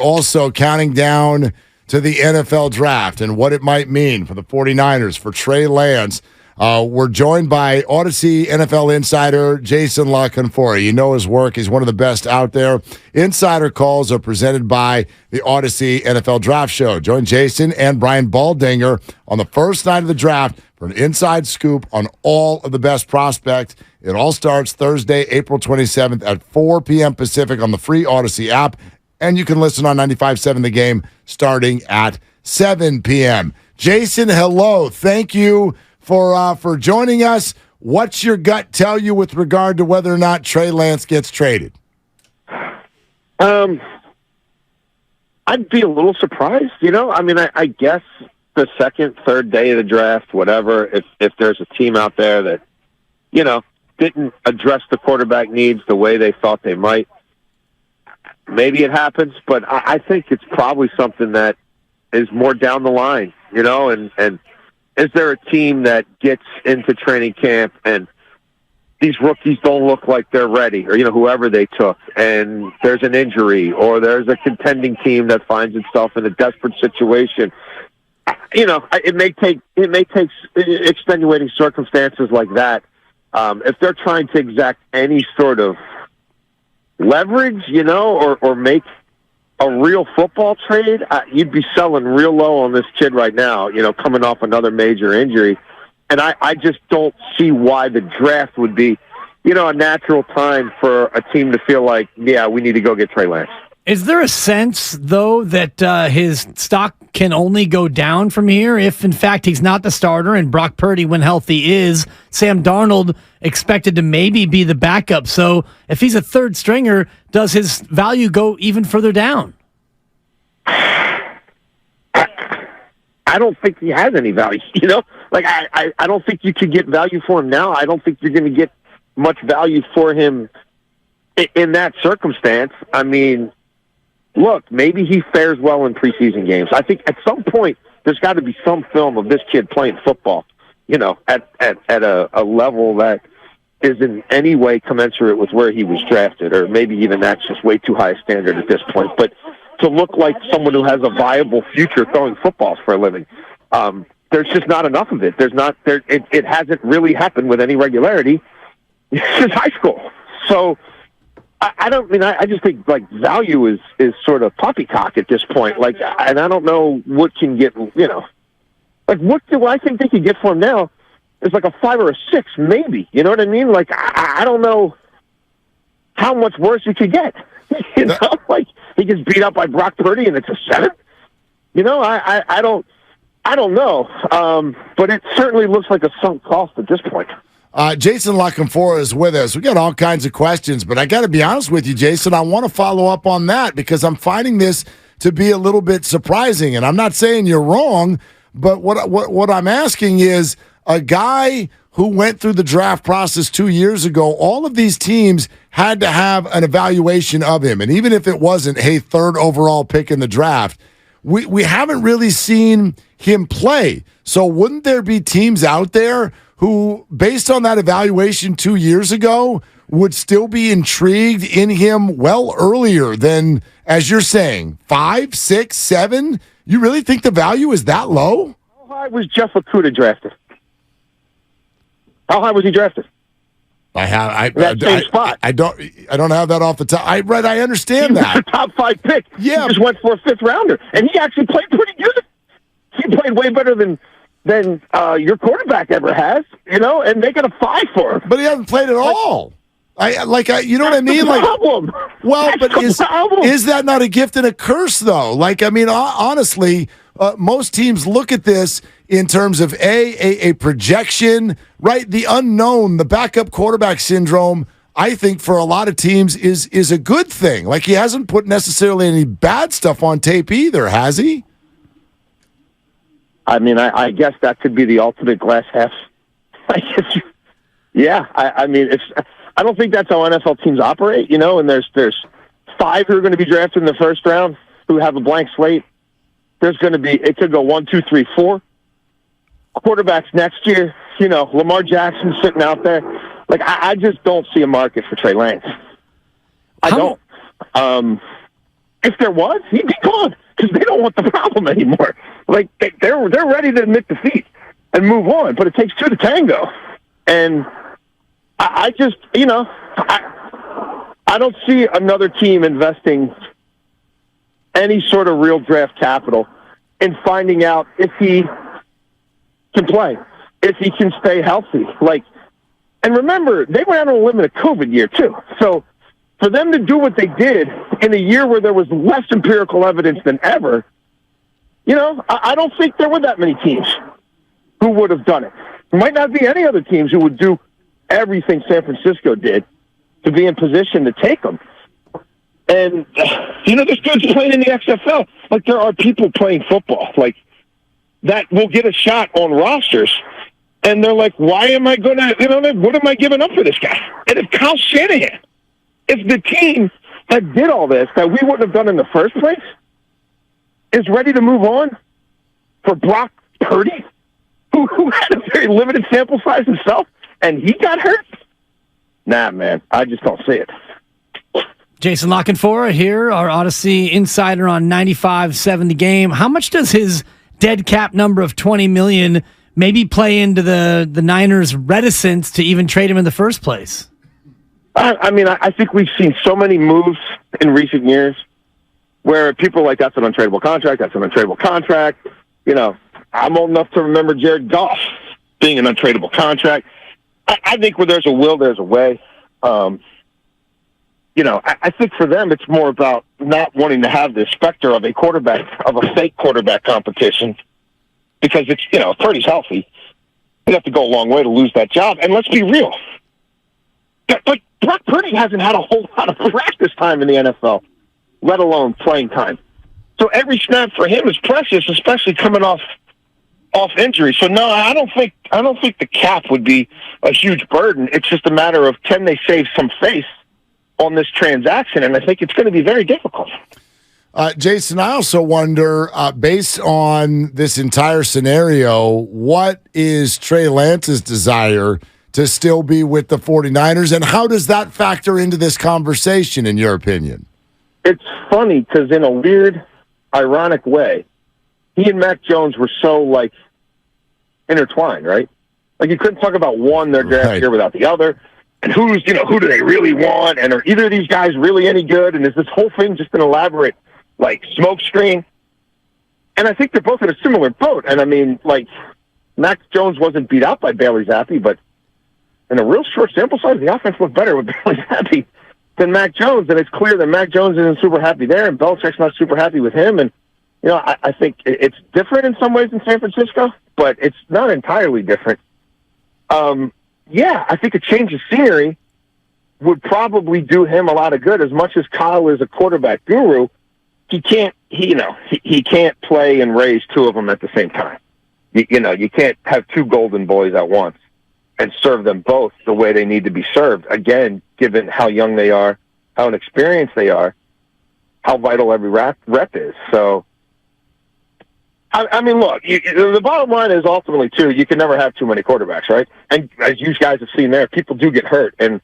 Also counting down to the NFL draft and what it might mean for the 49ers, for Trey Lance. We're joined by Audacy NFL insider Jason La Canfora. You know his work. He's one of the best out there. Insider calls are presented by the Audacy NFL Draft Show. Join Jason and Brian Baldinger on the first night of the draft for an inside scoop on all of the best prospects. It all starts Thursday, April 27th at 4 p.m. Pacific on the free Audacy app. And you can listen on 95.7 The Game starting at 7 p.m. Jason, hello. Thank you for joining us. What's your gut tell you with regard to whether or not Trey Lance gets traded? I'd be a little surprised, I mean, I guess the second, third day of the draft, whatever, if there's a team out there that, didn't address the quarterback needs the way they thought they might, maybe it happens, but I think it's probably something that is more down the line, and is there a team that gets into training camp and these rookies don't look like they're ready, or, whoever they took, and there's an injury, or there's a contending team that finds itself in a desperate situation. It may take extenuating circumstances like that. If they're trying to exact any sort of leverage, or make a real football trade, you'd be selling real low on this kid right now, coming off another major injury. And I just don't see why the draft would be, a natural time for a team to feel like, yeah, we need to go get Trey Lance. Is there a sense, though, that his stock can only go down from here if, in fact, he's not the starter and Brock Purdy, when healthy, is? Sam Darnold expected to maybe be the backup. So if he's a third stringer, does his value go even further down? I don't think he has any value, I don't think you could get value for him now. I don't think you're going to get much value for him in that circumstance. I mean, look, maybe he fares well in preseason games. I think at some point there's got to be some film of this kid playing football, at a level that is in any way commensurate with where he was drafted, or maybe even that's just way too high a standard at this point. But to look like someone who has a viable future throwing footballs for a living, there's just not enough of it. It hasn't really happened with any regularity since high school. So I just think value is sort of poppycock at this point. And I don't know what can get, what do I think they could get for him now? It's like a 5 or a 6, maybe. You know what I mean? I don't know how much worse you could get. He gets beat up by Brock Purdy and it's a 7. I don't know. But it certainly looks like a sunk cost at this point. Jason La Canfora is with us. We got all kinds of questions, but I got to be honest with you, Jason. I want to follow up on that because I'm finding this to be a little bit surprising. And I'm not saying you're wrong, but what I'm asking is a guy who went through the draft process 2 years ago. All of these teams had to have an evaluation of him, and even if it wasn't, hey, third overall pick in the draft, we haven't really seen him play. So wouldn't there be teams out there who, based on that evaluation 2 years ago, would still be intrigued in him well earlier than, as you're saying, 5, 6, 7? You really think the value is that low? How high was Jeff Okudah drafted? How high was he drafted? Same spot. I don't have that off the top. I understand that. He was a top 5 pick. Yeah. He just went for a 5th rounder, and he actually played pretty good. He played way better than your quarterback ever has, and they got a 5 for him. But he hasn't played at all. You know what I mean? Problem. Well, but is that not a gift and a curse, though? Honestly, most teams look at this in terms of a projection, right? The unknown, the backup quarterback syndrome, I think for a lot of teams is a good thing. He hasn't put necessarily any bad stuff on tape either, has he? I mean, I guess that could be the ultimate glass half. Yeah, I mean, I don't think that's how NFL teams operate, and there's 5 who are going to be drafted in the first round who have a blank slate. It could go 1, 2, 3, 4 quarterbacks next year. Lamar Jackson sitting out there. I just don't see a market for Trey Lance. I don't. if there was, he'd be gone because they don't want the problem anymore. Like they're ready to admit defeat and move on, but it takes two to tango. And I just, I don't see another team investing any sort of real draft capital in finding out if he can play, if he can stay healthy. And remember, they went out on a limb in a COVID year too. So for them to do what they did in a year where there was less empirical evidence than ever, I don't think there were that many teams who would have done it. There might not be any other teams who would do everything San Francisco did to be in position to take them. And, there's dudes playing in the XFL. There are people playing football, that will get a shot on rosters. And they're like, why am I going to, what am I giving up for this guy? And if Kyle Shanahan, if the team that did all this, that we wouldn't have done in the first place, is ready to move on for Brock Purdy, who had a very limited sample size himself, and he got hurt? Nah, man, I just don't see it. Jason La Canfora here, our Audacy insider on 95.7 The Game. How much does his dead cap number of $20 million maybe play into the Niners' reticence to even trade him in the first place? I think we've seen so many moves in recent years where people are like, that's an untradeable contract, that's an untradeable contract. I'm old enough to remember Jared Goff being an untradeable contract. I think where there's a will, there's a way. I think for them, it's more about not wanting to have the specter of a fake quarterback competition, because it's, if Purdy's healthy, he'd have to go a long way to lose that job. And let's be real. But Brock Purdy hasn't had a whole lot of practice time in the NFL, let alone playing time. So every snap for him is precious, especially coming off injury. So no, I don't think the cap would be a huge burden. It's just a matter of, can they save some face on this transaction? And I think it's going to be very difficult. Jason, I also wonder, based on this entire scenario, what is Trey Lance's desire to still be with the 49ers, and how does that factor into this conversation, in your opinion? It's funny because in a weird, ironic way, he and Mac Jones were so, intertwined, right? You couldn't talk about one their draft year without the other. And who do they really want? And are either of these guys really any good? And is this whole thing just an elaborate, smoke screen? And I think they're both in a similar boat. And Mac Jones wasn't beat out by Bailey Zappi, but in a real short sample size, the offense looked better with Bailey Zappi than Mac Jones. And it's clear that Mac Jones isn't super happy there, and Belichick's not super happy with him. And, I think it's different in some ways in San Francisco, but it's not entirely different. I think a change of scenery would probably do him a lot of good. As much as Kyle is a quarterback guru, he can't play and raise two of them at the same time. You can't have two golden boys at once and serve them both the way they need to be served. Again, given how young they are, how inexperienced they are, how vital every rep is. So, look, the bottom line is ultimately, too, you can never have too many quarterbacks, right? And as you guys have seen there, people do get hurt. And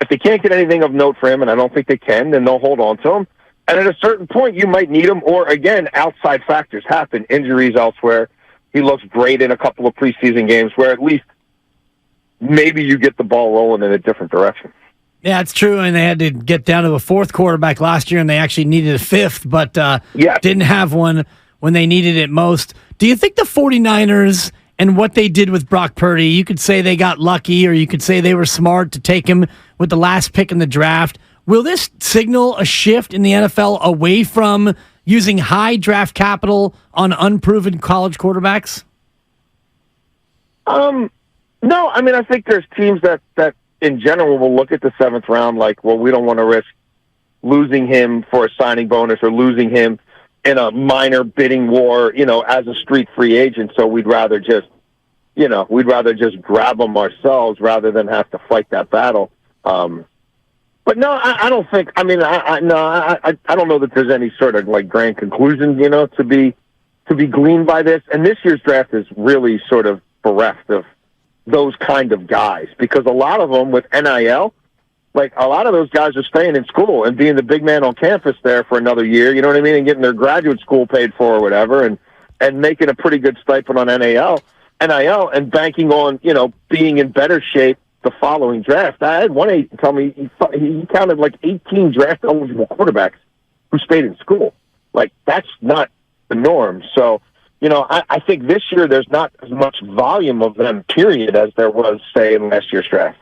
if they can't get anything of note for him, and I don't think they can, then they'll hold on to him. And at a certain point, you might need him, or, again, outside factors happen, injuries elsewhere. He looks great in a couple of preseason games where at least maybe you get the ball rolling in a different direction. Yeah, it's true, and they had to get down to a fourth quarterback last year, and they actually needed a fifth, but didn't have one when they needed it most. Do you think the 49ers and what they did with Brock Purdy, you could say they got lucky, or you could say they were smart to take him with the last pick in the draft? Will this signal a shift in the NFL away from using high draft capital on unproven college quarterbacks? No, I think there's teams that in general will look at the seventh round like, well, we don't want to risk losing him for a signing bonus or losing him in a minor bidding war, as a street free agent. So we'd rather just grab him ourselves rather than have to fight that battle. But no, I don't think. I don't know that there's any sort of grand conclusion, to be gleaned by this. And this year's draft is really sort of bereft of those kind of guys, because a lot of them with NIL like a lot of those guys are staying in school and being the big man on campus there for another year, you know what I mean, and getting their graduate school paid for or whatever, and making a pretty good stipend on NIL, and banking on, being in better shape the following draft. I had one agent tell me he counted like 18 draft-eligible quarterbacks who stayed in school. Like, that's not the norm. So, I think this year there's not as much volume of them, period, as there was, say, in last year's draft.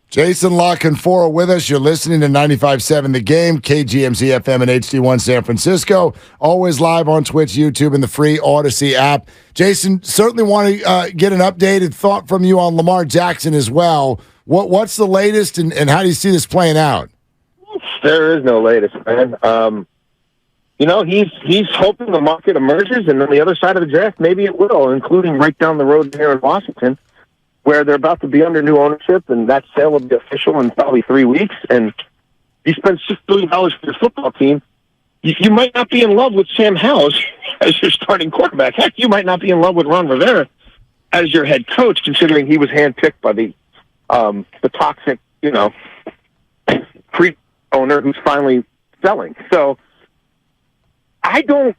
Jason La Canfora with us. You're listening to 95.7 The Game, KGMZ FM and HD1 San Francisco. Always live on Twitch, YouTube, and the free Audacy app. Jason, certainly want to get an updated thought from you on Lamar Jackson as well. What's the latest, and how do you see this playing out? There is no latest, man. He's hoping the market emerges, and on the other side of the draft, maybe it will, including right down the road here in Washington, where they're about to be under new ownership, and that sale will be official in probably 3 weeks. And you spend $6 billion for your football team. You might not be in love with Sam Howell as your starting quarterback. Heck, you might not be in love with Ron Rivera as your head coach, considering he was handpicked by the toxic, creep owner who's finally selling. So I don't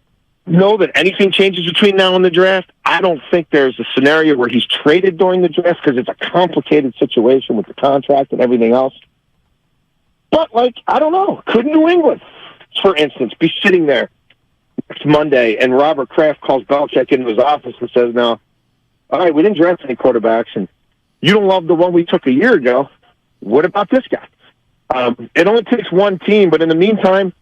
know that anything changes between now and the draft. I don't think there's a scenario where he's traded during the draft because it's a complicated situation with the contract and everything else. But, I don't know. Could New England, for instance, be sitting there next Monday and Robert Kraft calls Belichick into his office and says, no, all right, we didn't draft any quarterbacks, and you don't love the one we took a year ago. What about this guy? It only takes one team, but in the meantime,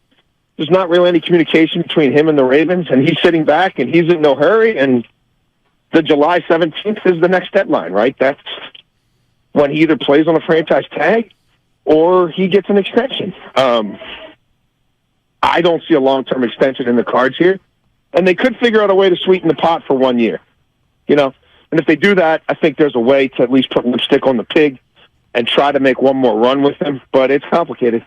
there's not really any communication between him and the Ravens, and he's sitting back, and he's in no hurry, and the July 17th is the next deadline, right? That's when he either plays on a franchise tag or he gets an extension. I don't see a long-term extension in the cards here, and they could figure out a way to sweeten the pot for 1 year, And if they do that, I think there's a way to at least put lipstick on the pig and try to make one more run with him, but it's complicated.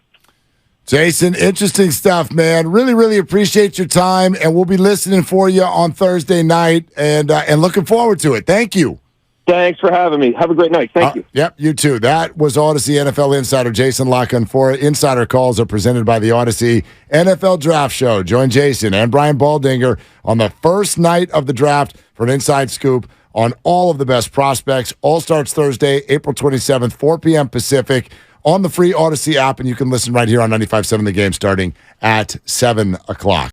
Jason, interesting stuff, man. Really, really appreciate your time, and we'll be listening for you on Thursday night, and looking forward to it. Thank you. Thanks for having me. Have a great night. Thank you. Yep, you too. That was Audacy NFL insider Jason La Canfora. Insider calls are presented by the Audacy NFL Draft Show. Join Jason and Brian Baldinger on the first night of the draft for an inside scoop on all of the best prospects. All starts Thursday, April 27th, 4 p.m. Pacific, on the free Audacy app, and you can listen right here on 95.7 The Game starting at 7 o'clock.